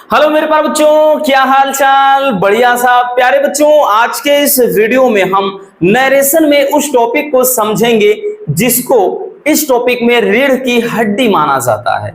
Hello मेरे प्यारे बच्चों, क्या हाल चाल। बढ़िया सा प्यारे बच्चों, आज के इस वीडियो में हम नरेशन में उस टॉपिक को समझेंगे जिसको इस टॉपिक में रीढ़ की हड्डी माना जाता है।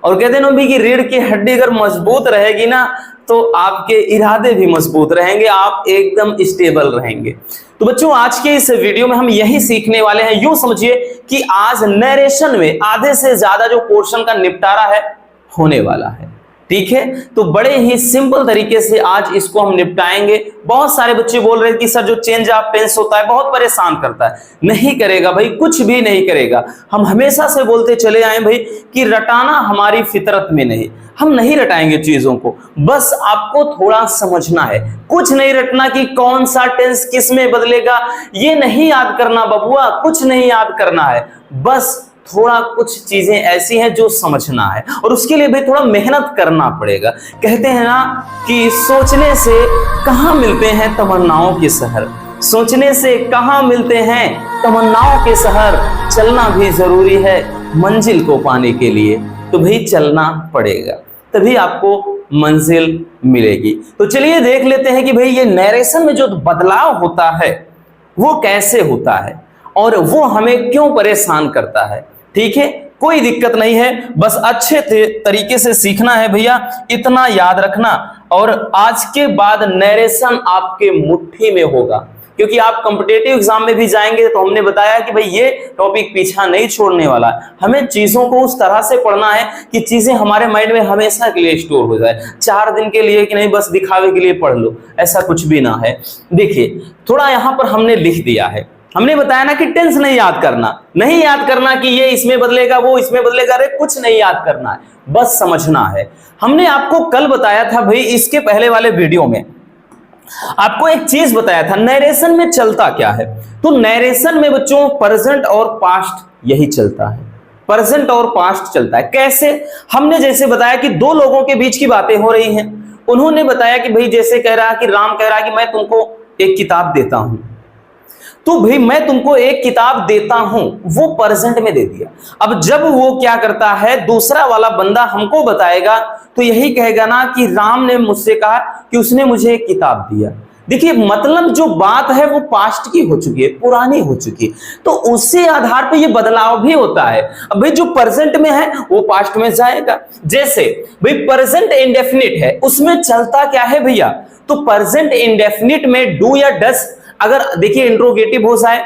और कहते हैं ना भी कि रीढ़ की हड्डी अगर मजबूत रहेगी ना तो आपके इरादे भी मजबूत रहेंगे, आप एकदम स्टेबल रहेंगे। तो बच्चों, आज के इस वीडियो में हम यही सीखने वाले हैं। यूं समझिए कि आज नरेशन में आधे से ज्यादा जो पोर्शन का निपटारा है होने वाला है। ठीक है, तो बड़े ही सिंपल तरीके से आज इसको हम निपटाएंगे। बहुत सारे बच्चे बोल रहे हैं कि सर जो चेंज ऑफ टेंस होता है बहुत परेशान करता है। नहीं करेगा भाई, कुछ भी नहीं करेगा। हम हमेशा से बोलते चले आए भाई कि रटाना हमारी फितरत में नहीं, हम नहीं रटाएंगे चीजों को, बस आपको थोड़ा समझना है। कुछ नहीं रटना कि कौन सा टेंस किस में बदलेगा, ये नहीं याद करना बबुआ, कुछ नहीं याद करना है। बस थोड़ा कुछ चीजें ऐसी हैं जो समझना है और उसके लिए भाई थोड़ा मेहनत करना पड़ेगा। कहते हैं ना कि सोचने से कहाँ मिलते हैं तमन्नाओं के शहर, सोचने से कहाँ मिलते हैं तमन्नाओं के शहर। चलना भी जरूरी है मंजिल को पाने के लिए, तो भाई चलना पड़ेगा, तभी आपको मंजिल मिलेगी। तो चलिए देख लेते हैं कि भाई ये नरेशन में जो बदलाव होता है वो कैसे होता है और वो हमें क्यों परेशान करता है। ठीक है, कोई दिक्कत नहीं है, बस अच्छे तरीके से सीखना है भैया, इतना याद रखना। और आज के बाद नरेशन आपके मुट्ठी में होगा, क्योंकि आप कॉम्पिटिटिव एग्जाम में भी जाएंगे तो हमने बताया कि भाई ये टॉपिक पीछा नहीं छोड़ने वाला है। हमें चीजों को उस तरह से पढ़ना है कि चीजें हमारे माइंड में हमेशा के लिए स्टोर हो जाए। 4 दिन के लिए कि नहीं बस दिखावे के लिए पढ़ लो, ऐसा कुछ भी ना है। देखिए थोड़ा यहां पर हमने लिख दिया है, हमने बताया ना कि टेंस नहीं याद करना, नहीं याद करना कि ये इसमें बदलेगा वो इसमें बदलेगा, अरे कुछ नहीं याद करना है, बस समझना है। हमने आपको कल बताया था भाई, इसके पहले वाले वीडियो में आपको एक चीज बताया था, नरेशन में चलता क्या है। तो नरेशन में बच्चों प्रेजेंट और पास्ट यही चलता है, प्रेजेंट और पास्ट चलता है। कैसे? हमने जैसे बताया कि दो लोगों के बीच की बातें हो रही हैं। उन्होंने बताया कि भाई जैसे कह रहा कि राम कह रहा कि मैं तुमको एक किताब देता हूं, तो भाई मैं तुमको एक किताब देता हूं, वो प्रेजेंट में दे दिया। अब जब वो क्या करता है, दूसरा वाला बंदा हमको बताएगा तो यही कहेगा ना कि राम ने मुझसे कहा कि उसने मुझे एक किताब दिया। देखिए मतलब जो बात है वो पास्ट की हो चुकी है, पुरानी हो चुकी है, तो उसी आधार पे ये बदलाव भी होता है। अब भाई जो प्रेजेंट में है वो पास्ट में जाएगा। जैसे भाई प्रेजेंट इंडेफिनिट है, उसमें चलता क्या है भैया, तो प्रेजेंट इंडेफिनिट में डू या डस अगर देखिए इंट्रोगेटिव हो जाए,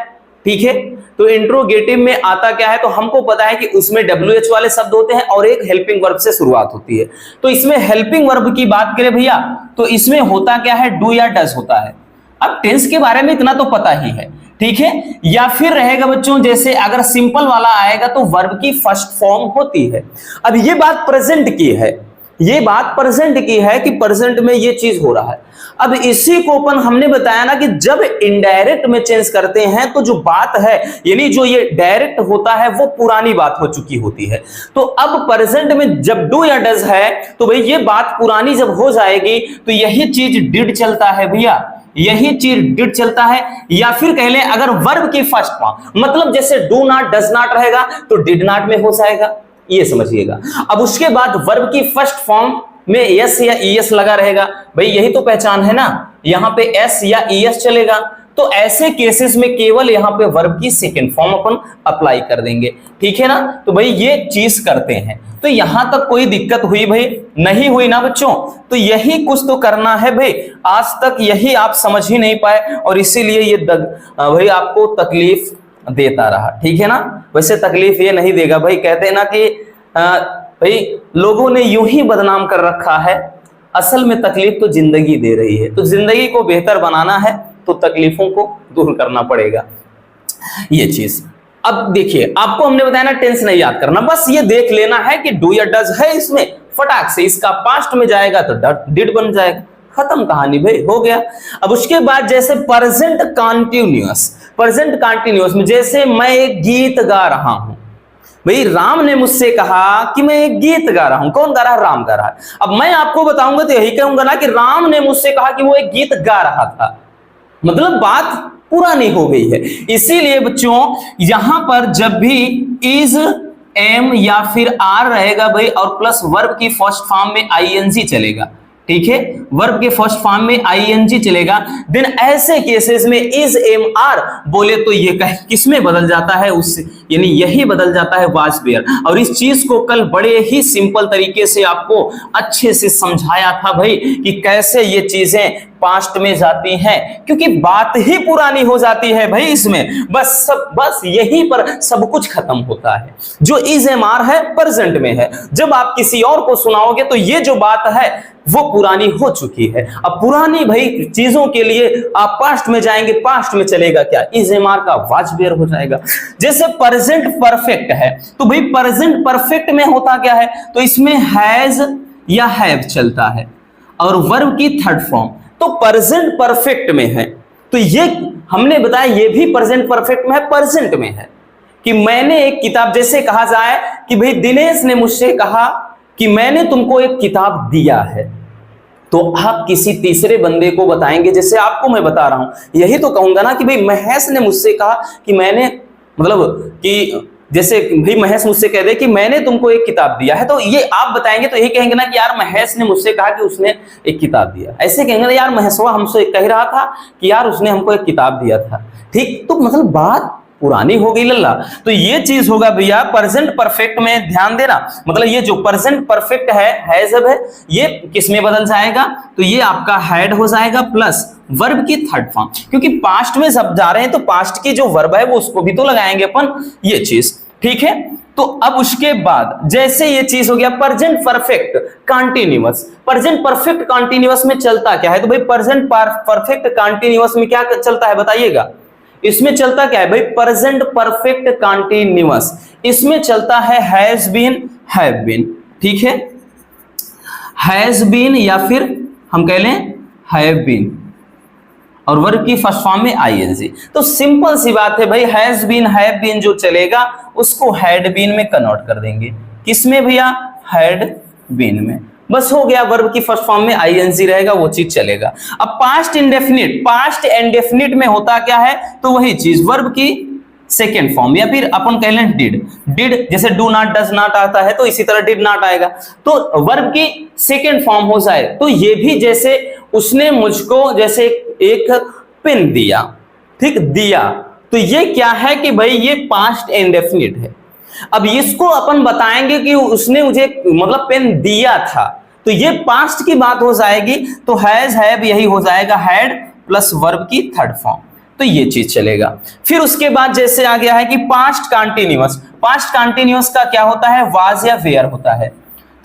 ठीक है, तो इंट्रोगेटिव में आता क्या है, तो हमको पता है कि उसमें WH वाले शब्द होते हैं और एक हेल्पिंग वर्ब से शुरुआत होती है। तो इसमें हेल्पिंग वर्ब की बात करें भैया तो इसमें होता क्या है, डू या डस होता है। अब टेंस के बारे में इतना तो पता ही है, ठीक है। या फिर रहेगा बच्चों, जैसे अगर सिंपल वाला आएगा तो वर्ब की फर्स्ट फॉर्म होती है। अब ये बात प्रेजेंट की है, ये बात प्रेजेंट की है कि प्रेजेंट में ये चीज हो रहा है। अब इसी को अपन हमने बताया ना कि जब इनडायरेक्ट में चेंज करते हैं तो जो बात है यानी जो ये डायरेक्ट होता है वो पुरानी बात हो चुकी होती है। तो अब प्रेजेंट में जब डू या डज है तो भाई ये बात पुरानी जब हो जाएगी तो यही चीज डिड चलता है भैया, यही चीज डिड चलता है। या फिर कह लें अगर वर्ब की फर्स्ट फॉर्म मतलब जैसे डू नॉट डज नॉट रहेगा तो डिड नॉट में हो जाएगा, ये समझिएगा। अब उसके बाद वर्ब की फर्स्ट फॉर्म में एस या ईएस लगा रहेगा, भाई यही तो पहचान है ना, यहां पे एस या ईएस चलेगा। तो ऐसे केसेस में केवल यहां पे वर्ब की सेकंड फॉर्म अपन अप्लाई कर देंगे, ठीक है ना। तो भाई ये चीज करते हैं, तो यहां तक कोई दिक्कत हुई भाई? नहीं हुई ना बच्चों। तो यही कुछ तो करना है भाई, आज तक यही आप समझ ही नहीं पाए और इसीलिए ये भाई आपको तकलीफ देता रहा, ठीक है ना। वैसे तकलीफ ये नहीं देगा भाई, कहते हैं ना कि भाई लोगों ने यूं ही बदनाम कर रखा है, असल में तकलीफ तो जिंदगी दे रही है। तो जिंदगी को बेहतर बनाना है तो तकलीफों को दूर करना पड़ेगा, ये चीज। अब देखिए आपको हमने बताया ना टेंस नहीं याद करना, बस ये देख लेना है कि डू या डज है इसमें, फटाक से इसका पास्ट में जाएगा तो डिड बन जाएगा, खत्म कहानी भाई, हो गया। अब उसके बाद जैसे प्रेजेंट कंटिन्यूअस, प्रेजेंट कंटिन्यूअस में जैसे मैं एक गीत गा रहा हूं, भाई राम ने मुझसे कहा कि मैं एक गीत गा रहा हूं। कौन गा रहा है? राम गा रहा है। अब मैं आपको बताऊंगा तो यही कहूंगा ना कि राम ने मुझसे कहा कि वो एक गीत गा रहा था, मतलब बात पुरानी हो गई है। इसीलिए बच्चों यहां पर जब भी इज एम या फिर आर रहेगा भाई, और प्लस वर्ब की फर्स्ट फॉर्म में आईएनजी चलेगा, ठीक है, वर्ब के फर्स्ट फॉर्म में आईएनजी चलेगा, देन ऐसे केसेस में इज एम आर बोले तो ये किस में बदल जाता है, उससे यानी यही बदल जाता है वाज वेयर। और इस चीज को कल बड़े ही सिंपल तरीके से आपको अच्छे से समझाया था भाई कि कैसे ये चीजें पास्ट में जाती हैं, क्योंकि बात ही पुरानी हो जाती है भाई इसमें, बस यहीं पर सब कुछ खत्म होता है। जो इज एम आर है प्रेजेंट में है, जब आप किसी और को सुनाओगे तो ये जो बात है वो पुरानी हो चुकी है। अब पुरानी भाई चीजों के लिए आप पास्ट में जाएंगे, पास्ट में चलेगा क्या, इज एम आर का वाज वेयर हो जाएगा। जैसे प्रेजेंट परफेक्ट है तो भाई प्रेजेंट परफेक्ट में होता क्या है, तो इसमें हैज या हैव चलता है, और वर्ब की थर्ड फॉर्म तो प्रेजेंट परफेक्ट में है, तो ये हमने बताया ये भी प्रेजेंट परफेक्ट में है, प्रेजेंट में है कि मैंने एक किताब, जैसे कहा जाए कि भाई दिनेश ने मुझसे कहा कि मैंने तुमको एक किताब दिया है, तो आप किसी तीसरे बंदे को बताएंगे, जैसे आपको मैं बता रहा हूं, यही तो कहूंगा ना कि भाई महेश ने मुझसे कहा कि मैंने, मतलब कि जैसे भाई महेश मुझसे कह दे कि मैंने तुमको एक किताब दिया है, तो ये आप बताएंगे तो यही कहेंगे ना कि यार महेश ने मुझसे कहा कि उसने एक किताब दिया, ऐसे कहेंगे ना यार महेशवा हमसे कह रहा था कि यार उसने हमको एक किताब दिया था, ठीक, तो मतलब बात पुरानी हो गई लल्ला। तो ये चीज होगा भैया प्रेजेंट परफेक्ट में, ध्यान देना, मतलब ये जो प्रेजेंट परफेक्ट है जब है, ये किस में बदल जाएगा, तो ये आपका हैड हो जाएगा प्लस वर्ब की थर्ड फॉर्म, क्योंकि पास्ट में जब जा रहे हैं तो पास्ट की जो वर्ब है वो उसको भी तो लगाएंगे अपन, ये चीज ठीक है। तो अब उसके बाद जैसे ये चीज हो गया present perfect continuous, present perfect continuous में चलता क्या है, तो भाई प्रेजेंट परफेक्ट कंटीन्यूअस में क्या चलता है बताइएगा, इसमें चलता क्या है भाई प्रेजेंट परफेक्ट कंटीन्यूअस, इसमें चलता है हैज बीन हैव बीन, ठीक है, हैज बीन या फिर हम कह लें हैव बीन, और वर्ब की फर्स्ट फॉर्म में आईएनजी। तो सिंपल सी बात है भाई, हैज बीन हैव बीन जो चलेगा उसको हैड बीन में कन्वर्ट कर देंगे, किसमें भैया, हैड बीन में, बस हो गया, वर्ब की फर्स्ट फॉर्म में आईएनजी रहेगा, वो चीज चलेगा। अब पास्ट इंडेफिनिट, पास्ट इंडेफिनिट में होता क्या है, तो वही चीज वर्ब की सेकेंड फॉर्म, या फिर अपन कह लें डिड, जैसे डू नॉट डज नॉट आता है तो इसी तरह डिड नॉट आएगा, तो वर्ब की सेकेंड फॉर्म हो जाए, तो ये भी जैसे उसने मुझको जैसे एक पेन दिया, ठीक, दिया, तो ये क्या है कि भाई ये पास्ट इंडेफिनिट है। अब इसको अपन बताएंगे कि उसने मुझे मतलब पेन दिया था, तो ये पास्ट की बात हो जाएगी, तो हैज हैव यही हो जाएगा, हैड प्लस वर्ब की थर्ड फॉर्म, तो ये चीज चलेगा। फिर उसके बाद जैसे आ गया है कि पास्ट कंटीन्यूअस, पास्ट कंटीन्यूअस का क्या होता है, वाज या वेयर होता है,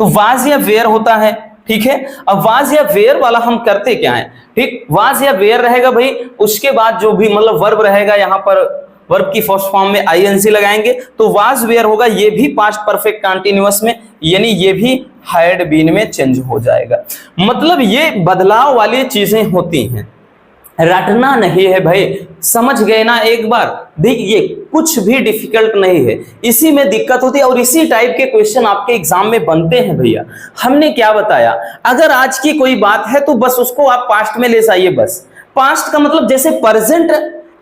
तो वाज या वेयर होता है, ठीक है। अब वाज या वेयर वाला हम करते क्या है, ठीक, वाज या वेयर रहेगा भाई, उसके बाद जो भी मतलब वर्ब रहेगा, यहां पर वर्ब की फर्स्ट फॉर्म में आईएनसी लगाएंगे, तो वाज वेयर होगा, ये भी पास्ट परफेक्ट कंटीन्यूअस में, यानी ये भी हैड बीन में चेंज हो जाएगा। मतलब ये बदलाव वाली चीजें होती हैं, रटना नहीं है भाई, समझ गए ना एक बार, देखिए कुछ भी डिफिकल्ट नहीं है, इसी में दिक्कत होती है और इसी टाइप के क्वेश्चन आपके एग्जाम में बनते हैं भैया। हमने क्या बताया, अगर आज की कोई बात है तो बस उसको आप पास्ट में ले जाइए, बस पास्ट का मतलब जैसे प्रेजेंट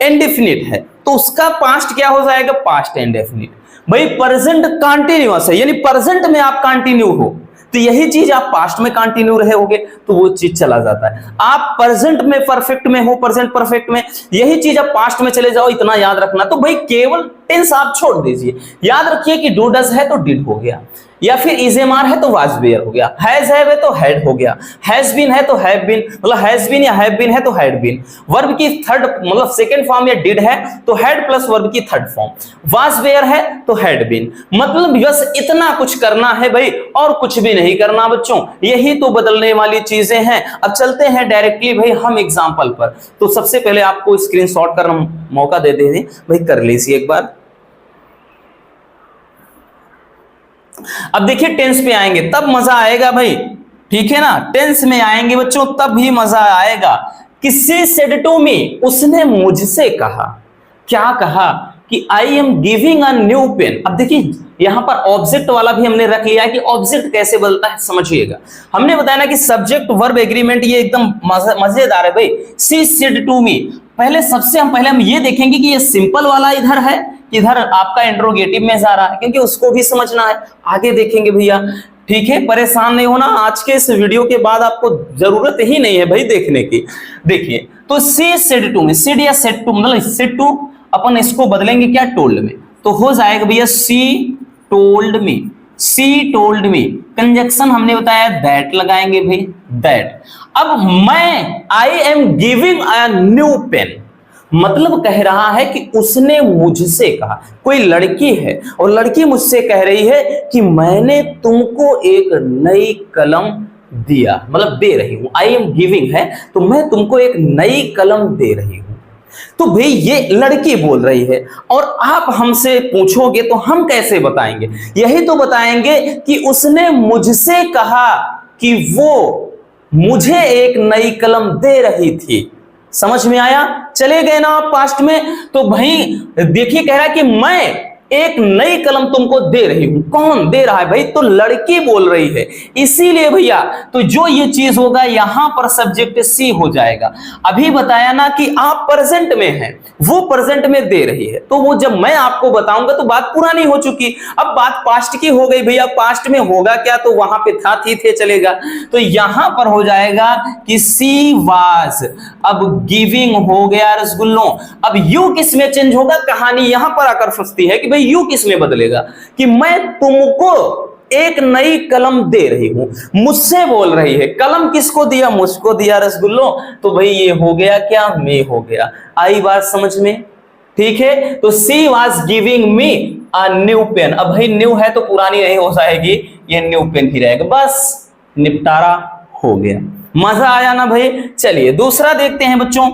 इंडेफिनिट है तो उसका पास्ट क्या हो जाएगा, पास्ट इंडेफिनिट। भाई प्रेजेंट कंटीन्यूअस है, यानी प्रेजेंट में आप कंटिन्यू हो, तो यही चीज आप पास्ट में कंटिन्यू रहे होगे तो वो चीज चला जाता है। आप प्रेजेंट में परफेक्ट में हो, प्रेजेंट परफेक्ट में, यही चीज आप पास्ट में चले जाओ, इतना याद रखना। तो भाई केवल टेंस आप छोड़ दीजिए, याद रखिए कि डू डज है तो डिड हो गया, या फिर इज एम आर है तो वाज वेयर हो गया, हैज हैव है तो हैड हो गया, हैज बीन है तो हैव बीन, मतलब हैज बीन या हैव बीन है तो हैड बीन, वर्ब की थर्ड मतलब सेकंड फॉर्म या डिड है तो हैड प्लस वर्ब की थर्ड फॉर्म, वाज वेयर है तो हैड बीन। मतलब बस इतना कुछ करना है भाई, और कुछ भी नहीं करना बच्चों, यही तो बदलने वाली चीजें हैं। अब चलते हैं डायरेक्टली भाई हम एग्जाम्पल पर। तो सबसे पहले आपको स्क्रीनशॉट कर मौका दे दे भाई, कर लीजिए एक बार। अब देखिए टेंस पे आएंगे तब मजा आएगा भाई, ठीक है ना, टेंस में आएंगे बच्चों तब भी मजा आएगा। किसी सेड टू मी, उसने मुझसे कहा, क्या कहा कि I am giving a new pen. अब देखिए यहां पर ऑब्जेक्ट वाला भी हमने रख लिया है कि ऑब्जेक्ट कैसे बदलता है समझिएगा। हमने बताया ना कि सब्जेक्ट वर्ब एग्रीमेंट ये एकदम मजेदार है भाई। सी सेड टू मी, पहले हम ये देखेंगे कि ये सिंपल वाला इधर है इधर आपका इंट्रोगेटिव में जा रहा है, क्योंकि उसको भी समझना है, आगे देखेंगे भैया। ठीक है, परेशान नहीं होना, आज के इस वीडियो के बाद आपको जरूरत ही नहीं है भाई देखने की। देखिए तो सी सेड टू में, सिड या सेड टू मतलब सिड टू अपन इसको बदलेंगे क्या, टोल्ड में, तो हो जाएगा भैया she told me, she told me. Conjunction हमने बताया दैट लगाएंगे भाई, दैट। अब मैं I am giving a new pen, मतलब कह रहा है कि उसने मुझसे कहा, कोई लड़की है और लड़की मुझसे कह रही है कि मैंने तुमको एक नई कलम दिया, मतलब दे रही हूं, आई एम गिविंग है तो मैं तुमको एक नई कलम दे रही हूं। तो भाई ये लड़की बोल रही है और आप हमसे पूछोगे तो हम कैसे बताएंगे, यही तो बताएंगे कि उसने मुझसे कहा कि वो मुझे एक नई कलम दे रही थी। समझ में आया, चले गए ना आप पास्ट में। तो भाई देखिए कह रहा है कि मैं एक नई कलम तुमको दे रही हूं, कौन दे रहा है भाई, तो लड़की बोल रही है, इसीलिए भैया तो जो ये चीज होगा यहां पर सब्जेक्ट सी हो जाएगा। अभी बताया ना कि आप प्रेजेंट में हैं, वो प्रेजेंट में दे रही है, तो वो जब मैं आपको बताऊंगा तो बात पुरानी हो चुकी, अब बात पास्ट की हो गई भैया, पास्ट में होगा क्या, तो वहां पे था थी थे चलेगा, तो यहां पर हो जाएगा कि सी वाज, अब गिविंग हो गया रसगुल्लों। अब यू किस में चेंज होगा, कहानी यहां पर आकर फंसती है कि भाई यू किस में बदलेगा, कि मैं तुमको एक नई कलम दे रही हूं, मुझसे बोल रही है, कलम किसको दिया, मुझको दिया रसगुल्लों, तो भाई ये हो गया क्या, मैं हो गया। आई बात समझ में, ठीक है। तो she was giving me a new pen, अब भाई न्यू है तो पुरानी नहीं हो जाएगी, ये न्यू पेन ही रहेगा, बस निपटारा हो गया। मजा आया ना भाई। चलिए दूसरा देखते हैं बच्चों।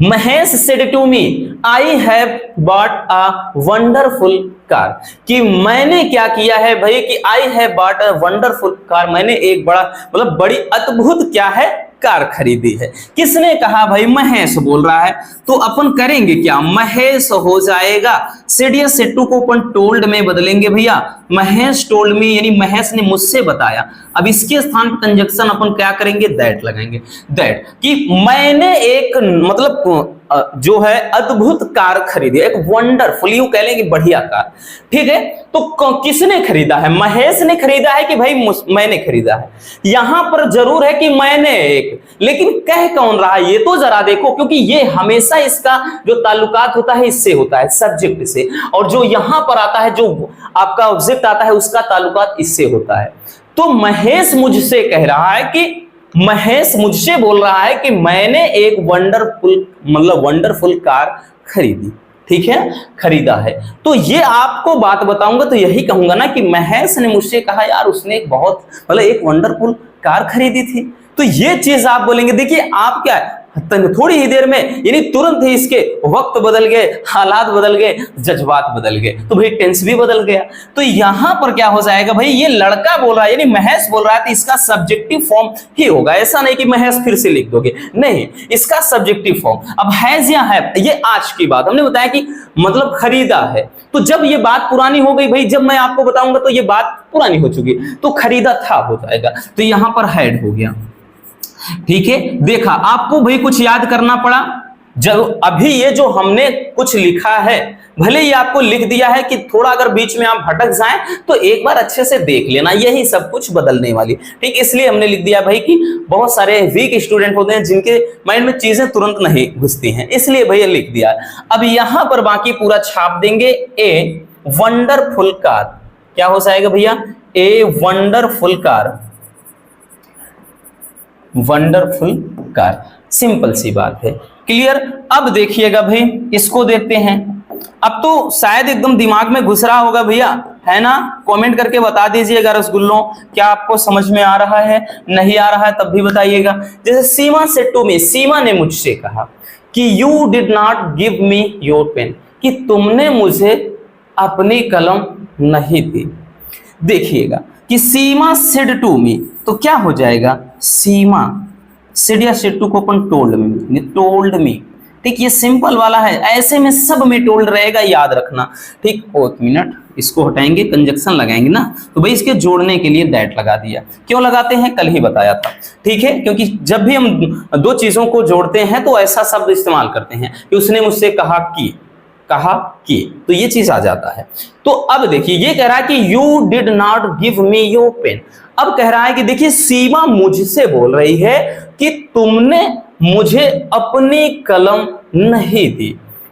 Mahesh said to me I have bought a wonderful car, कि मैंने क्या किया है भाई, कि I have bought a wonderful car, मैंने एक बड़ा मतलब बड़ी अद्भुत क्या है, कार खरीदी है। किसने कहा भाई, महेश बोल रहा है, तो अपन करेंगे क्या, महेश हो जाएगा, सेड या सेड टू को अपन टोल्ड में बदलेंगे भैया, महेश टोल्ड मी यानी महेश ने मुझसे बताया। अब इसके स्थान पर कंजक्शन अपन क्या करेंगे, दैट लगाएंगे, दैट, कि मैंने एक मतलब जो है अद्भुत कार खरीदी, एक वंडरफुल, यूं कह लेंगे बढ़िया कार, ठीक है। तो किसने खरीदा है, महेश ने खरीदा है कि भाई मैंने खरीदा है, यहां पर जरूर है कि मैंने एक, लेकिन कह कौन रहा है ये तो जरा देखो, क्योंकि ये हमेशा इसका जो ताल्लुकात होता है इससे होता है, सब्जेक्ट से, और जो यहां पर आता है जो आपका ऑब्जेक्ट आता है उसका ताल्लुकात इससे होता है। तो महेश मुझसे कह रहा है कि महेश मुझसे बोल रहा है कि मैंने एक वंडरफुल कार खरीदी, ठीक है, खरीदा है। तो ये आपको बात बताऊंगा तो यही कहूंगा ना कि महेश ने मुझसे कहा यार उसने एक बहुत एक वंडरफुल कार खरीदी थी, तो ये चीज आप बोलेंगे। देखिए आप क्या है थोड़ी ही देर में यानी तुरंत ही इसके वक्त बदल गए, हालात बदल गए, जज्बात बदल गए, तो भाई टेंस भी बदल गया। तो यहां पर क्या हो जाएगा भाई, ये लड़का बोल रहा है यानी महेश बोल रहा है तो इसका सब्जेक्टिव फॉर्म ही होगा, ऐसा नहीं कि महेश फिर से लिख दोगे, नहीं, इसका सब्जेक्टिव फॉर्म। अब हैज या है, ये आज की बात हमने बताया कि मतलब खरीदा है, तो जब ये बात पुरानी हो गई भाई, जब मैं आपको बताऊंगा तो ये बात पुरानी हो चुकी, तो खरीदा था हो जाएगा, तो यहां पर हैड हो गया, ठीक है। देखा आपको भाई कुछ याद करना पड़ा, जब अभी ये जो हमने कुछ लिखा है, भले ही आपको लिख दिया है कि थोड़ा अगर बीच में आप भटक जाएं तो एक बार अच्छे से देख लेना, यही सब कुछ बदलने वाली, ठीक। इसलिए हमने लिख दिया भाई कि बहुत सारे वीक स्टूडेंट होते हैं जिनके माइंड में चीजें तुरंत नहीं घुसती हैं, इसलिए भैया लिख दिया। अब यहां पर बाकी पूरा छाप देंगे, ए वंडरफुल कार, क्या हो जाएगा भैया, a wonderful car, wonderful car, simple सी बात है, क्लियर। अब देखिएगा भाई इसको देखते हैं, अब तो शायद एकदम दिमाग में घुस रहा होगा भैया, है ना, कमेंट करके बता दीजिएगा रसगुल्लों, क्या आपको समझ में आ रहा है, नहीं आ रहा है तब भी बताइएगा। जैसे सीमा सेड टू मी, सीमा ने मुझसे कहा कि you did not give me your pen, कि तुमने मुझे अपनी कलम नहीं दी। देखिएगा कि सीमा सेड टू मी, तो क्या हो जाएगा, सीमा सेड या सेड टू को अपन टोल्ड मी, टोल्ड मी, ठीक, ये सिंपल वाला है, ऐसे में सब में टोल्ड रहेगा, याद रखना, ठीक। एक मिनट, इसको हटाएंगे, कंजक्शन लगाएंगे ना, तो भाई इसके जोड़ने के लिए दैट लगा दिया। क्यों लगाते हैं, कल ही बताया था, ठीक है, क्योंकि जब भी हम दो चीजों को जोड़ते हैं तो ऐसा शब्द इस्तेमाल करते हैं कि उसने मुझसे कहा कि, कहा कि, तो ये चीज आ जाता है। तो अब देखिए ये कह रहा है कि you did not give me your pen. अब कह रहा है कि देखिए सीमा मुझसे बोल रही है कि तुमने मुझे अपनी कलम नहीं दी।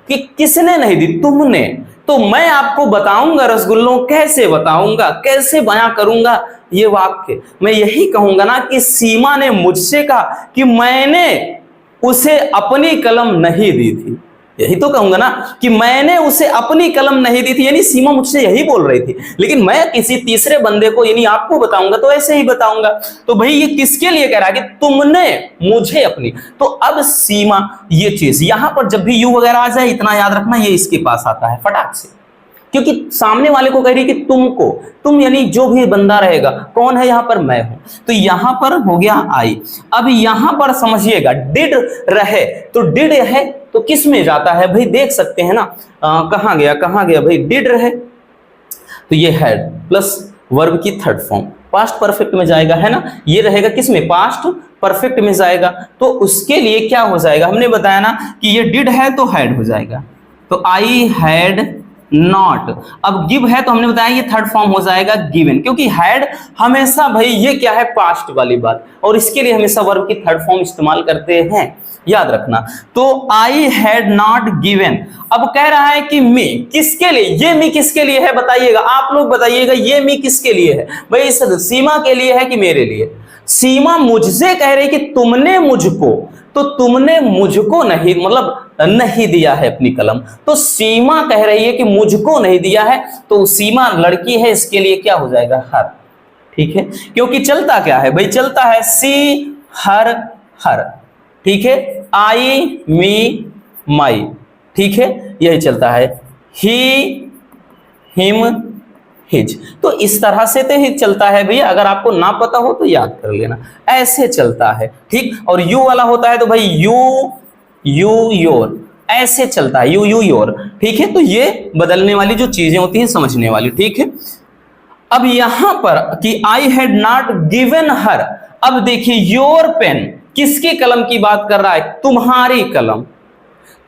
कि किसने नहीं दी? तुमने। तो मैं आपको बताऊंगा रसगुल्लों, कैसे बताऊंगा, कैसे बयां करूंगा ये वाक्य। मैं यही कहूंगा ना कि सीमा ने मुझसे कहा कि मैंने उसे अपनी कलम नहीं दी थी। यही तो कहूंगा ना कि मैंने उसे अपनी कलम नहीं दी थी, यानी सीमा मुझसे यही बोल रही थी। लेकिन मैं किसी तीसरे बंदे को यानी आपको बताऊंगा तो ऐसे ही बताऊंगा। तो भाई ये किसके लिए कह रहा है कि तुमने मुझे अपनी। तो अब सीमा ये चीज यहां पर जब भी यू वगैरह आ जाए इतना याद रखना ये इसके पास आता है फटाक से, क्योंकि सामने वाले को कह रही है कि तुमको, तुम यानी जो भी बंदा रहेगा, कौन है यहां पर? मैं हूं। तो यहां पर हो गया आई। अब यहां पर समझिएगा डिड रहे, तो डिड है तो किस में जाता है भाई? देख सकते हैं ना, कहां गया भाई? डिड रहे तो ये हैड प्लस वर्ब की थर्ड फॉर्म पास्ट परफेक्ट में जाएगा, है ना। ये रहेगा किस में? पास्ट परफेक्ट में जाएगा। तो उसके लिए क्या हो जाएगा? हमने बताया ना कि ये डिड है तो हैड हो जाएगा। तो आई हैड नॉट। अब गिव है तो हमने बताया ये थर्ड फॉर्म हो जाएगा गिवन, क्योंकि हैड हमेशा भाई ये क्या है? पास्ट वाली बात, और इसके लिए हमेशा वर्ब की थर्ड फॉर्म इस्तेमाल करते हैं, याद रखना। तो आई हैड नॉट गिवन। अब कह रहा है कि मी, किसके लिए? ये मी किसके लिए है बताइएगा, आप लोग बताइएगा, ये मी किसके लिए है भाई? इस सीमा के लिए है कि मेरे लिए? सीमा मुझसे कह रही कि तुमने मुझको, तो तुमने मुझको नहीं, मतलब नहीं दिया है अपनी कलम। तो सीमा कह रही है कि मुझको नहीं दिया है, तो सीमा लड़की है, इसके लिए क्या हो जाएगा? हर। ठीक है, क्योंकि चलता क्या है भाई? चलता है सी हर हर, ठीक है, आई मी माई, ठीक है, यही चलता है, ही हिम हिज। तो इस तरह से तो ही चलता है भैया, अगर आपको ना पता हो तो याद कर लेना, ऐसे चलता है। ठीक, और यू वाला होता है तो भाई यू यू योर, ऐसे चलता है, यू यू योर। ठीक है, तो ये बदलने वाली जो चीजें होती हैं समझने वाली। ठीक है, अब यहां पर कि I had not given her, अब देखिए योर पेन, किसकी कलम की बात कर रहा है? तुम्हारी कलम,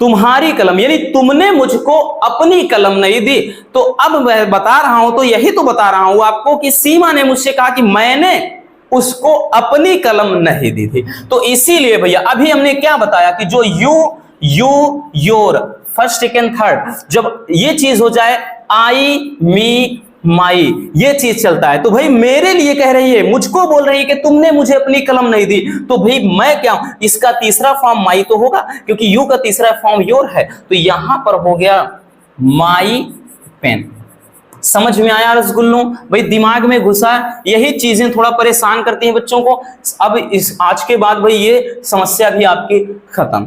तुम्हारी कलम, यानी तुमने मुझको अपनी कलम नहीं दी। तो अब मैं बता रहा हूं, तो यही तो बता रहा हूं आपको कि सीमा ने मुझसे कहा कि मैंने उसको अपनी कलम नहीं दी थी। तो इसीलिए भैया अभी हमने क्या बताया कि जो you you your first second third, जब ये चीज हो जाए आई मी माई, ये चीज चलता है। तो भाई मेरे लिए कह रही है, मुझको बोल रही है कि तुमने मुझे अपनी कलम नहीं दी, तो भाई मैं क्या हूं? इसका तीसरा फॉर्म माई तो होगा, क्योंकि यू का तीसरा फॉर्म योर है। तो यहां पर हो गया माई पेन। समझ में आया रसगुल्लों? भाई दिमाग में घुसा, यही चीजें थोड़ा परेशान करती हैं बच्चों को। अब इस आज के बाद भाई ये समस्या भी आपकी खत्म।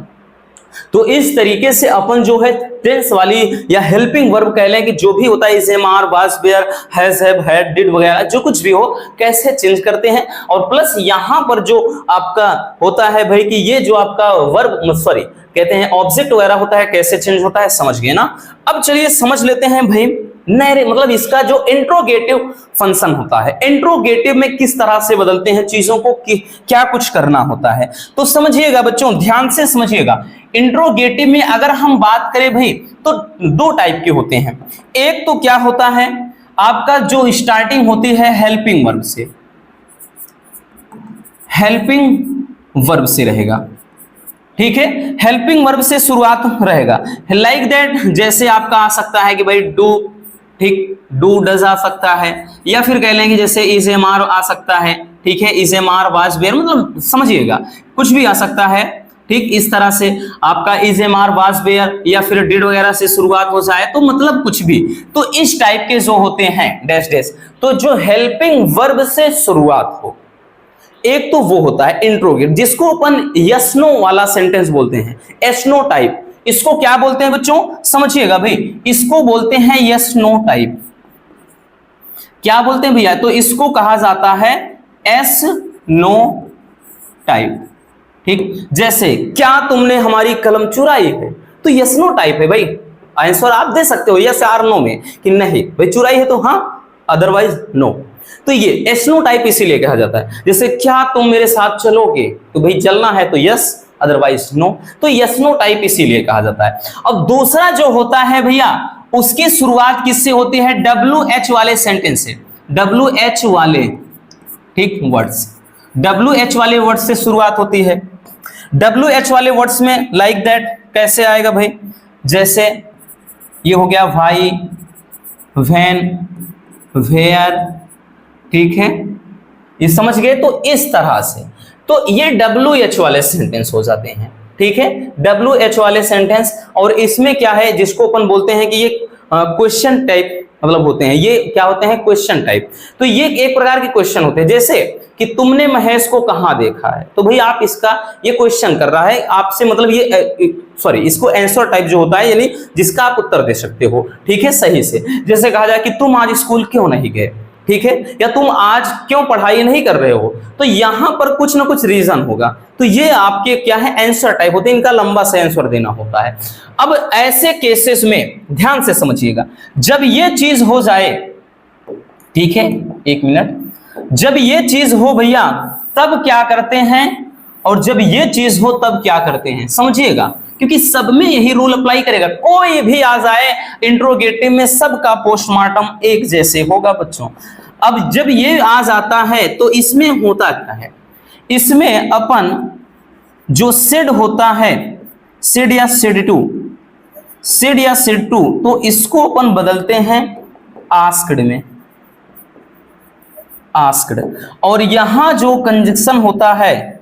तो इस तरीके से अपन जो है टेंस वाली या हेल्पिंग वर्ब कह लें कि जो भी होता है, is, am, are, was, were, has, have, had, did वगैरह जो कुछ भी हो, कैसे चेंज करते हैं। और प्लस यहां पर जो आपका होता है भाई कि ये जो आपका वर्ब सॉरी कहते हैं ऑब्जेक्ट वगैरह होता है, कैसे चेंज होता है, समझ गए ना। अब चलिए समझ लेते हैं भाई नहरे, मतलब इसका जो इंट्रोगेटिव फंक्शन होता है, इंट्रोगेटिव में किस तरह से बदलते हैं चीजों को, कि क्या कुछ करना होता है। तो समझिएगा बच्चों, ध्यान से समझिएगा। इंट्रोगेटिव में अगर हम बात करें भाई तो दो टाइप के होते हैं। एक तो क्या होता है आपका जो स्टार्टिंग होती है हेल्पिंग वर्ब से, हेल्पिंग वर्ब से रहेगा। ठीक है, हेल्पिंग वर्ब से शुरुआत रहेगा। लाइक दैट, जैसे आपका आ सकता है कि भाई डू, ठीक, डू डज आ सकता है, या फिर कह लेंगे जैसे इज, एम, आर आ सकता है। ठीक है, is, am, are, was, were, मतलब समझिएगा कुछ भी आ सकता है। ठीक, इस तरह से आपका is, am, are, was, were या फिर डिड वगैरह से शुरुआत हो जाए तो मतलब कुछ भी। तो इस टाइप के जो होते हैं डैश डैश, तो जो हेल्पिंग वर्ब से शुरुआत हो, एक तो वो होता है इंट्रोगेट, जिसको अपन यस नो वाला सेंटेंस बोलते हैं, एस नो टाइप। इसको क्या बोलते हैं बच्चों? समझिएगा भाई, इसको बोलते हैं यस नो टाइप। क्या बोलते हैं भैया? तो इसको कहा जाता है एस नो टाइप। ठीक, जैसे क्या तुमने हमारी कलम चुराई है, तो यस नो टाइप है भाई। आंसर आप दे सकते हो यस आर नो में कि नहीं भाई चुराई है तो हाँ, अदरवाइज नो। तो ये एस नो टाइप इसीलिए कहा जाता है। जैसे क्या तुम मेरे साथ चलोगे, तो भाई चलना है तो यस, अदरवाइज नो। तो यस नो टाइप इसीलिए कहा जाता है। अब दूसरा जो होता है भैया, उसकी शुरुआत किससे होती है? WH वाले सेंटेंस से, WH वाले, ठीक, वर्ड्स, WH वाले वर्ड्स से शुरुआत होती है। WH वाले वर्ड्स में लाइक दैट कैसे आएगा भाई? जैसे ये हो गया भाई, व्हेन, वेयर, ठीक है, ये समझ गए? तो इस तरह से तो ये WH वाले सेंटेंस हो जाते हैं, ठीक है, WH वाले सेंटेंस। और इसमें क्या है, जिसको अपन बोलते हैं कि ये क्वेश्चन टाइप मतलब होते हैं, ये क्या होते हैं? Question type. तो ये एक प्रकार के क्वेश्चन होते हैं, जैसे कि तुमने महेश को कहां देखा है, तो भाई आप इसका ये क्वेश्चन कर रहा है आपसे, मतलब ये सॉरी, इसको आंसर टाइप जो होता है, यानी जिसका आप उत्तर दे सकते हो, ठीक है, सही से। जैसे कहा जाए कि तुम आज स्कूल क्यों नहीं गए, ठीक है, या तुम आज क्यों पढ़ाई नहीं कर रहे हो, तो यहां पर कुछ ना कुछ रीजन होगा। तो ये आपके क्या है? आंसर टाइप होते हैं, इनका लंबा सा आंसर देना होता है। अब ऐसे केसेस में ध्यान से समझिएगा, जब ये चीज हो जाए, ठीक है, एक मिनट, जब ये चीज हो भैया तब क्या करते हैं, और जब ये चीज हो तब क्या करते हैं, समझिएगा, क्योंकि सब में यही रूल अप्लाई करेगा। कोई भी आ जाए इंट्रोगेटिव में, सबका पोस्टमार्टम एक जैसे होगा बच्चों। अब जब ये आ जाता है तो इसमें होता क्या है? इसमें अपन जो सेड होता है, सेड या सेड टू, सेड या सेड टू, तो इसको अपन बदलते हैं आस्क्ड में, आस्क्ड। और यहां जो कंजक्शन होता है,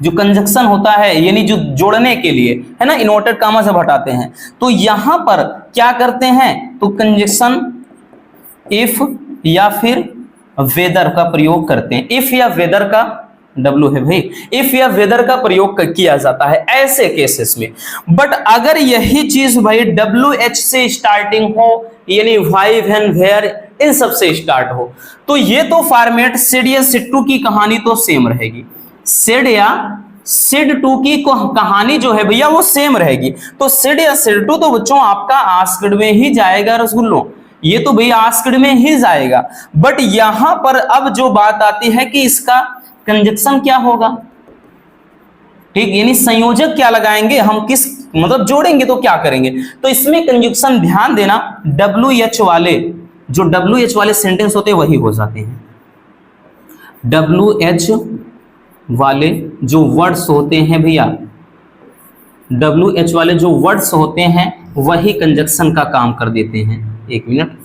जो कंजक्शन होता है यानी जो जोड़ने के लिए है ना, इन्वर्टेड कामा से हटाते हैं, तो यहां पर क्या करते हैं? तो कंजक्शन इफ या फिर वेदर का प्रयोग करते हैं। इफ या वेदर का W है भाई, इफ या वेदर का प्रयोग किया जाता है ऐसे केसेस में। बट अगर यही चीज भाई WH से स्टार्टिंग हो, यानी वाई, व्हेन, वेयर, इन सब से स्टार्ट हो, तो ये तो फॉर्मेट सेड या सेड टू की कहानी तो सेम रहेगी। सेड या सेड टू की कहानी जो है भैया वो सेम रहेगी। तो सेड या सेड टू तो बच्चों आपका आस्क्ड में ही जाएगा रसगुल्लो, ये तो भैया आस्क्ड में ही जाएगा। बट यहां पर अब जो बात आती है कि इसका कंजक्शन क्या होगा, ठीक, यानी संयोजक क्या लगाएंगे हम, किस मतलब जोड़ेंगे तो क्या करेंगे। तो इसमें कंजक्शन ध्यान देना, WH वाले, जो WH वाले सेंटेंस होते हैं वही हो जाते हैं। WH वाले जो वर्ड्स होते हैं भैया, WH वाले जो वर्ड्स होते हैं वही कंजक्शन का काम कर देते हैं। एक मिनट,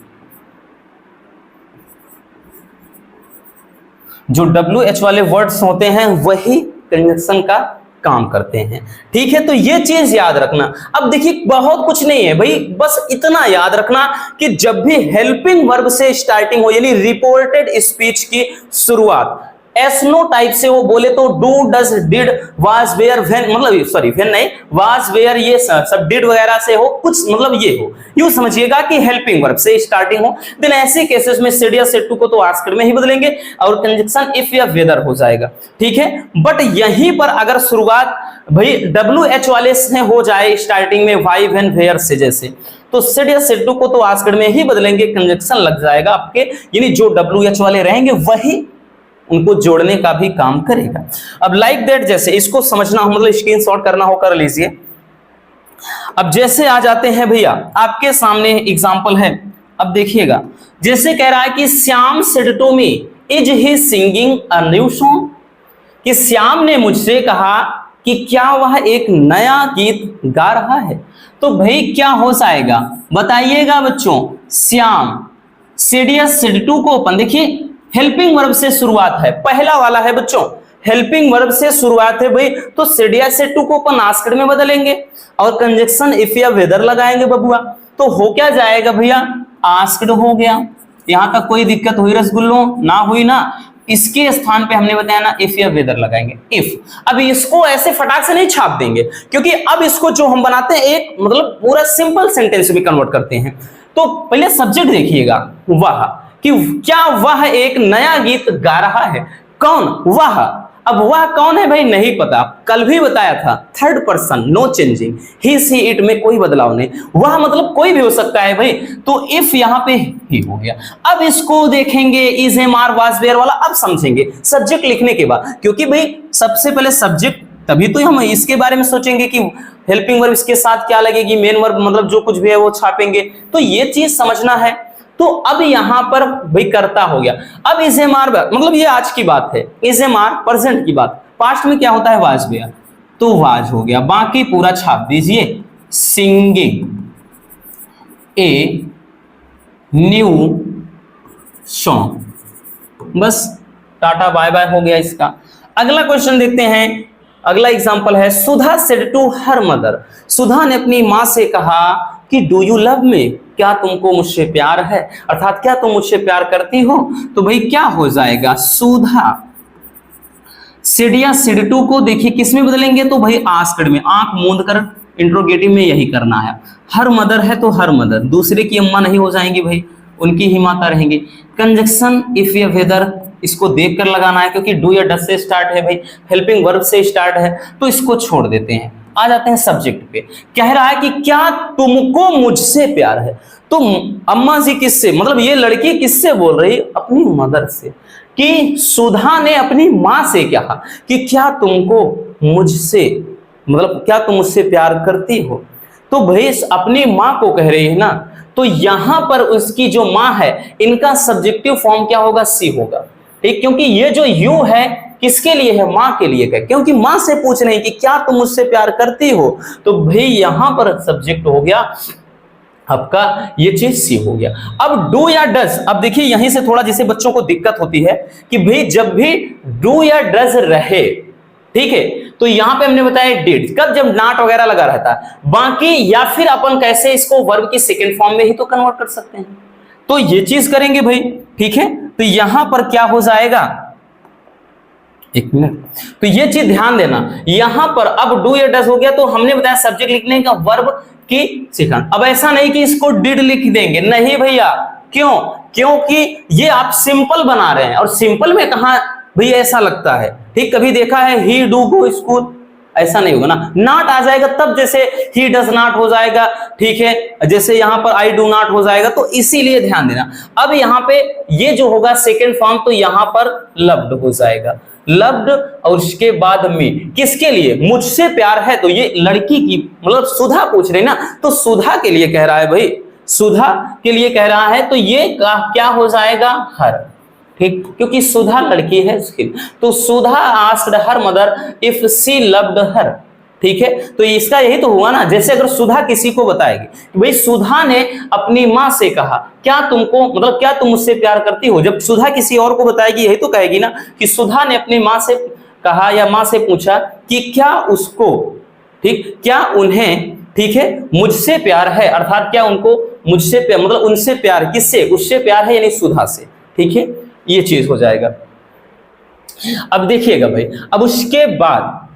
जो WH वाले वर्ड्स होते हैं वही कंजक्शन का काम करते हैं, ठीक है। तो ये चीज याद रखना। अब देखिए बहुत कुछ नहीं है भाई, बस इतना याद रखना कि जब भी हेल्पिंग वर्ब से स्टार्टिंग हो, यानी रिपोर्टेड स्पीच की शुरुआत एस नो टाइप से वो बोले तो do, does, did, was, were, when, मतलब सॉरी व्हेन नहीं, वाज, वेयर, ये सब डिड वगैरह से हो, कुछ मतलब ये हो, यूं समझिएगा कि हेल्पिंग वर्ब से स्टार्टिंग हो। देन ऐसे केसेस में सेड या सेड टू को तो आस्क्ड में ही बदलेंगे और कंजक्शन इफ या वेदर हो जाएगा, ठीक है। बट यहीं पर अगर शुरुआत भाई WH वाले से हो जाए स्टार्टिंग में वाई, व्हेन, वेयर से जैसे, तो सेड या सेड टू को तो आस्क्ड में ही बदलेंगे, कंजक्शन लग जाएगा आपके, यानी जो WH वाले रहेंगे वही उनको जोड़ने का भी काम करेगा। अब लाइक दैट जैसे इसको समझना हो, मतलब स्क्रीनशॉट करना हो कर लीजिए। अब जैसे आ जाते हैं भैया आपके सामने एग्जांपल है, अब देखिएगा जैसे कह रहा है कि Shyam said to me is he singing a new song, कि श्याम ने मुझसे कहा कि क्या वह एक नया गीत गा रहा है। तो भाई क्या हो जाएगा बताइएगा बच्चों, श्याम, सेड या सेड टू को अपन देखिए हेल्पिंग वर्ब से शुरुआत है, पहला वाला है बच्चों, हेल्पिंग वर्ब से शुरुआत है भाई, तो सेड या सेड टू को अपन आस्क्ड में बदलेंगे और कंजक्शन इफ या वेदर लगाएंगे बबुआ, तो हो क्या जाएगा भैया, आस्क्ड हो गया। यहां तक कोई दिक्कत हुई रसगुल्लो? ना हुई ना। इसके स्थान पे हमने बताया ना इफ या वेदर लगाएंगे, इफ। अब इसको ऐसे फटाक से नहीं छाप देंगे, क्योंकि अब इसको जो हम बनाते हैं एक मतलब पूरा सिंपल सेंटेंस में कन्वर्ट करते हैं। तो पहले सब्जेक्ट देखिएगा, वह, कि क्या वह एक नया गीत गा रहा है, कौन, वह। अब वह कौन है भाई नहीं पता, कल भी बताया था, third person, no changing, he she it में कोई बदलाव नहीं, वह मतलब कोई भी हो सकता है भाई। तो इफ यहाँ पे ही हो गया। अब इसको देखेंगे is am are was were वाला, अब समझेंगे सब्जेक्ट लिखने के बाद, क्योंकि भाई सबसे पहले सब्जेक्ट, तभी तो हम इसके बारे में सोचेंगे कि हेल्पिंग वर्ब इसके साथ क्या लगेगी, मेन वर्ब मतलब जो कुछ भी है वो छापेंगे, तो ये चीज समझना है। तो अब यहां पर भाई करता हो गया। अब इज एम आर मतलब ये आज की बात है, इज एम आर प्रेजेंट की बात, पास्ट में क्या होता है वाज वेयर, तो वाज हो गया, बाकी पूरा छाप दीजिए। सिंगिंग ए न्यू सॉन्ग, बस टाटा बाय बाय हो गया इसका। अगला क्वेश्चन देखते हैं, अगला एग्जांपल है सुधा सेड टू हर मदर, सुधा ने अपनी मां से कहा कि डू यू लव मी, क्या तुमको मुझसे प्यार है, अर्थात क्या तुम मुझसे प्यार करती हो। तो भाई क्या हो जाएगा, सुधा सेड या सेड टू को देखिए किस में बदलेंगे, तो भाई आस्क्ड में, आंख मूंद कर इंट्रोगेटिव में यही करना है। हर मदर है तो हर मदर, दूसरे की अम्मा नहीं हो जाएंगी भाई, उनकी ही माता रहेंगी। कंजक्शन इफ या वेदर, इसको देख कर लगाना है क्योंकि डू या डस से स्टार्ट है भाई, हेल्पिंग वर्ब से स्टार्ट है, तो इसको छोड़ देते हैं। आ जाते हैं सब्जेक्ट पे, कह रहा है कि क्या तुमको मुझसे प्यार है। तो अम्मा जी किससे, मतलब ये लड़की किससे बोल रही, अपनी मदर से, कि सुधा ने अपनी मां से कहा कि क्या तुमको मुझसे, मतलब क्या तुम मुझसे प्यार करती हो। तो भाई अपनी मां को कह रही है ना, तो यहां पर उसकी जो मां है, इनका सब्जेक्टिव फॉर्म क्या होगा, सी होगा, ठीक, क्योंकि ये जो यू है किसके लिए है, मां के लिए है, क्योंकि मां से पूछ रहे हैं कि क्या तुम मुझसे प्यार करती हो, तो भाई यहां पर सब्जेक्ट हो गया आपका, ये चीज सी हो गया। अब डू या डज, अब देखिए यहीं से थोड़ा जिसे बच्चों को दिक्कत होती है कि भाई जब भी डू या डज रहे, ठीक है, तो यहां पे हमने बताया डिड, कब, जब नॉट वगैरह लगा रहता है, बाकी या फिर अपन कैसे इसको वर्ब की सेकंड फॉर्म में ही तो कन्वर्ट कर सकते हैं, तो ये चीज करेंगे भाई, ठीक है। तो यहां पर क्या हो जाएगा, एक मिनट, तो ये चीज ध्यान देना, यहां पर अब डू या डज हो गया, तो हमने बताया सब्जेक्ट लिखने का वर्ब की सेकंड। अब ऐसा नहीं कि इसको डिड लिख देंगे, नहीं भैया, क्यों, क्योंकि ये आप सिंपल बना रहे हैं, और सिंपल में कहा भैया ऐसा लगता है, ठीक, कभी देखा है ही डू गो स्कूल, ऐसा नहीं होगा ना, नॉट आ जाएगा तब, जैसे ही डज नॉट हो जाएगा, ठीक है, जैसे यहां पर आई डू नॉट हो जाएगा, तो इसीलिए ध्यान देना। अब यहां पे ये जो होगा सेकंड फॉर्म, तो यहां पर लव्ड हो जाएगा, लव्ड, और उसके बाद में किसके लिए, मुझसे प्यार है, तो ये लड़की की, मतलब सुधा पूछ रही ना, तो सुधा के लिए कह रहा है भाई, सुधा के लिए कह रहा है, तो ये क्या हो जाएगा, हर, ठीक, क्योंकि सुधा लड़की है उसके लिए, तो Sudha asked her mother if she loved her, ठीक है। तो इसका यही तो हुआ ना, जैसे अगर सुधा किसी को बताएगी कि भाई सुधा ने अपनी मां से कहा क्या तुमको, मतलब क्या तुम मुझसे प्यार करती हो, जब सुधा किसी और को बताएगी यही तो कहेगी ना कि सुधा ने अपनी मां से कहा या मां से पूछा कि क्या उसको, ठीक, क्या उन्हें, ठीक है, मुझसे प्यार है, अर्थात क्या उनको मुझसे प्यार, मतलब उनसे प्यार, किससे, उससे प्यार है, यानी सुधा से, ठीक है, ये चीज हो जाएगा। अब देखिएगा भाई, अब उसके बाद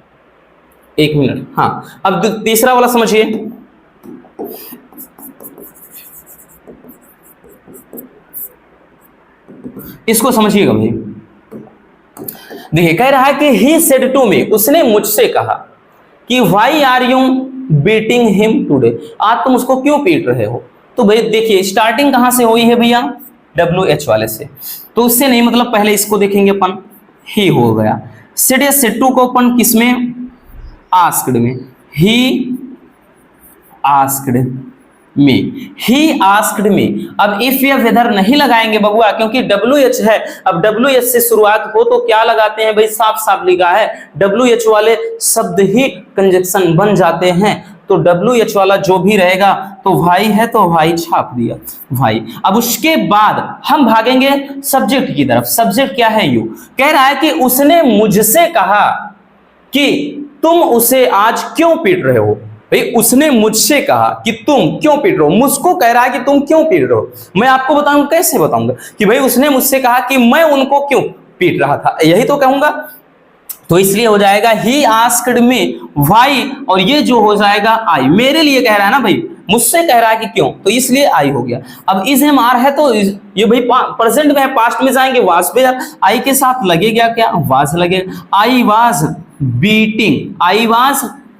एक मिनट, हाँ, अब तीसरा वाला समझिए, इसको समझिएगा भाई। देखिए कह रहा है कि ही सेड टू मी, उसने मुझसे कहा कि why are you beating him today, आज तुम उसको क्यों पीट रहे हो। तो भाई देखिए स्टार्टिंग कहां से हुई है भैया, WH वाले से, तो उससे नहीं, मतलब पहले इसको देखेंगे अपन, ही हो गया, सेड या सेड टू को अपन किसमें, आस्क्ड में, he asked me, he asked me. अब इफ या वेदर नहीं लगाएंगे बबुआ, क्योंकि WH है, अब WH से शुरुआत हो तो क्या लगाते हैं भाई, साफ साफ लिखा है, WH वाले शब्द ही कंजक्शन बन जाते हैं, तो WH वाला जो भी रहेगा, तो भाई है तो भाई छाप दिया, भाई। अब उसके बाद हम भागेंगे सब्जेक्ट की तरफ, सब्जेक्ट क्या है, यू, कह रहा है कि उसने मुझसे कहा कि तुम उसे आज क्यों पीट रहे हो। भाई उसने मुझसे कहा कि तुम क्यों पीट रहे हो, मुझको कह रहा है कि तुम क्यों पीट रहे हो, मैं आपको बताऊं, कैसे बताऊंगा कि भाई उसने मुझसे कहा कि मैं उनको क्यों पीट रहा था, यही तो कहूंगा, तो इसलिए हो जाएगा ही आस्क्ड मी व्हाई, और ये जो हो जाएगा आई, मेरे लिए कह रहा है ना भाई, मुझसे कह रहा है कि क्यों, तो इसलिए आई हो गया। अब इज एम आर है तो ये भाई प्रेजेंट में है, पास्ट में जाएंगे वाज पे, आई के साथ लगेगा क्या, वाज लगेगा। आई वाज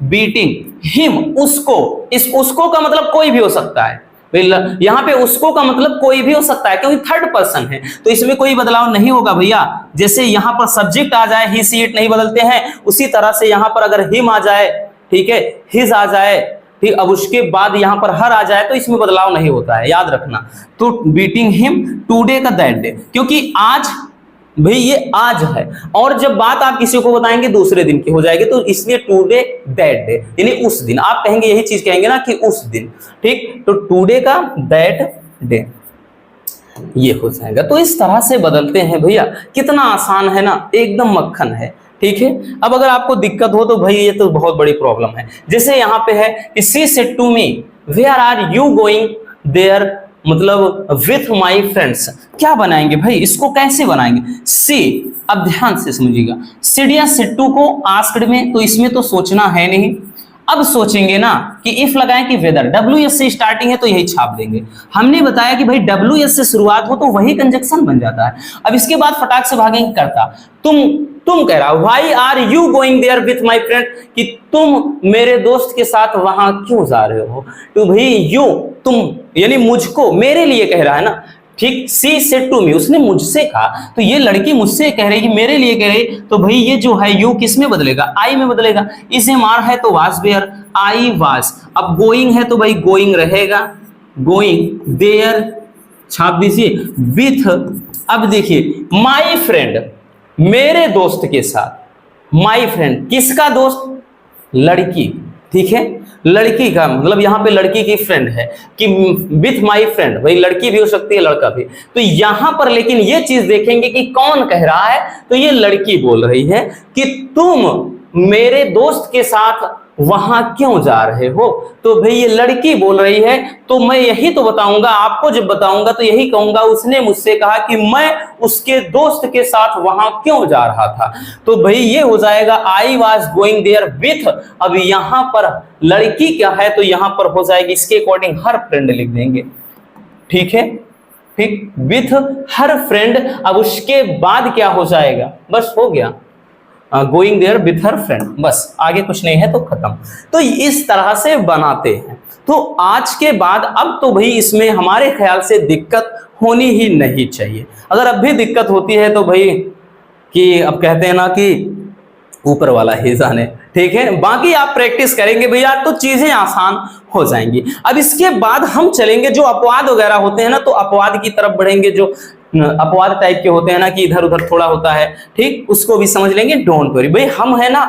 बीटिंग हिम, उसको। इस उसको का मतलब कोई भी हो सकता है, यहाँ पे उसको का मतलब कोई भी हो सकता है क्योंकि थर्ड पर्सन है, तो इसमें कोई बदलाव नहीं होगा भैया। जैसे यहाँ पर सब्जेक्ट आ जाए, ही सी इट नहीं बदलते हैं, उसी तरह से यहाँ पर अगर हिम आ जाए, ठीक है, हिज आ जाए, ठीक, अब उसके बाद यहाँ पर हर आ जाए तो इसमें बदलाव नहीं होता है, याद रखना। तो बीटिंग हिम टुडे का दैट डे, क्योंकि आज भाई ये आज है, और जब बात आप किसी को बताएंगे दूसरे दिन की हो जाएगी, तो इसलिए टुडे दैट डे यानी उस दिन, आप कहेंगे यही चीज कहेंगे ना कि उस दिन, ठीक, तो टुडे का दैट डे ये हो जाएगा। तो इस तरह से बदलते हैं भैया, कितना आसान है ना, एकदम मक्खन है, ठीक है। अब अगर आपको दिक्कत हो तो भाई ये तो बहुत बड़ी प्रॉब्लम है। जैसे यहाँ पे है कि she said to me where are you going there, मतलब विथ माई फ्रेंड्स, क्या बनाएंगे भाई, इसको कैसे बनाएंगे। सी, अब ध्यान से समझिएगा, सिड या सिट्टू को आस्क्ड में, तो इसमें तो सोचना है नहीं। अब सोचेंगे ना कि इफ लगाएं कि वेदर, WS से स्टार्टिंग है तो यही छाप देंगे। हमने बताया कि भाई WS से शुरुआत हो तो वही कंजक्शन बन जाता है। अब इसके बाद फटाक से भागेंगे करता, तुम कह रहा, why are you going there with my friend, कि तुम मेरे दोस्त के साथ वहां क्यों जा रहे हो। तो भाई यू, तुम यानी मुझको, मेरे लिए कह रहा है ना, ठीक। सी सेड टू मी, उसने मुझसे कहा, तो ये लड़की मुझसे कह रही, मेरे लिए कह रही, तो भाई ये जो है यू किस में बदलेगा, आई में बदलेगा। इज एम आर है तो वाज देयर, आई वाज। अब गोइंग है तो भाई गोइंग रहेगा, गोइंग देयर छाप दीजिए विथ। अब देखिए माई फ्रेंड, मेरे दोस्त के साथ, माई फ्रेंड किसका दोस्त, लड़की, ठीक है, लड़की का मतलब यहाँ पे लड़की की फ्रेंड है कि विथ माई फ्रेंड, भाई लड़की भी हो सकती है लड़का भी, तो यहाँ पर लेकिन ये चीज देखेंगे कि कौन कह रहा है, तो ये लड़की बोल रही है कि तुम मेरे दोस्त के साथ वहां क्यों जा रहे हो। तो भाई ये लड़की बोल रही है, तो मैं यही तो बताऊंगा आपको, जब बताऊंगा तो यही कहूंगा उसने मुझसे कहा कि मैं उसके दोस्त के साथ वहां क्यों जा रहा था। तो भाई ये हो जाएगा I was going there with. अब यहां पर लड़की क्या है तो यहां पर हो जाएगी इसके अकॉर्डिंग हर फ्रेंड लिख देंगे, ठीक है, ठीक, विथ हर फ्रेंड। अब उसके बाद क्या हो जाएगा, बस हो गया, going there with her friend, बस आगे कुछ नहीं है तो खत्म। तो इस तरह से बनाते हैं। तो आज के बाद अब तो भाई इसमें हमारे ख्याल से दिक्कत होनी ही नहीं चाहिए। अगर अब भी दिक्कत होती है तो भाई कि अब कहते हैं ना कि ऊपर वाला ही जाने, ठीक है। बाकी आप प्रैक्टिस करेंगे भैया तो चीजें आसान हो जाएंगी। अब इसके बाद हम चलेंगे जो अपवाद वगैरह होते हैं ना, तो अपवाद की तरफ बढ़ेंगे, जो अपवाद टाइप के होते हैं ना कि इधर उधर थोड़ा होता है, ठीक, उसको भी समझ लेंगे। डोंट वरी भाई, हम है ना,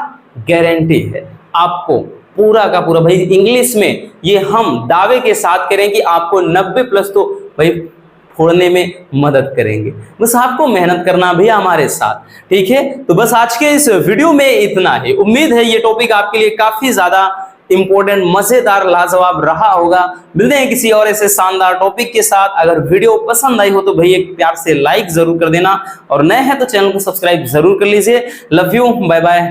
गारंटी है आपको पूरा का पूरा भाई इंग्लिश में ये हम दावे के साथ करें कि आपको 90+ तो भाई फोड़ने में मदद करेंगे। बस आपको मेहनत करना भी हमारे साथ, ठीक है। तो बस आज के इस वीडियो में इतना ही। उम्मीद है ये टॉपिक आपके लिए काफी ज्यादा इंपॉर्टेंट, मजेदार, लाजवाब रहा होगा। मिलते हैं किसी और ऐसे शानदार टॉपिक के साथ। अगर वीडियो पसंद आई हो तो भाई एक प्यार से लाइक जरूर कर देना, और नए हैं तो चैनल को सब्सक्राइब जरूर कर लीजिए। Love you, bye bye,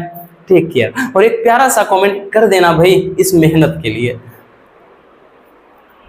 take care. और एक प्यारा सा कमेंट कर देना भाई इस मेहनत के लिए।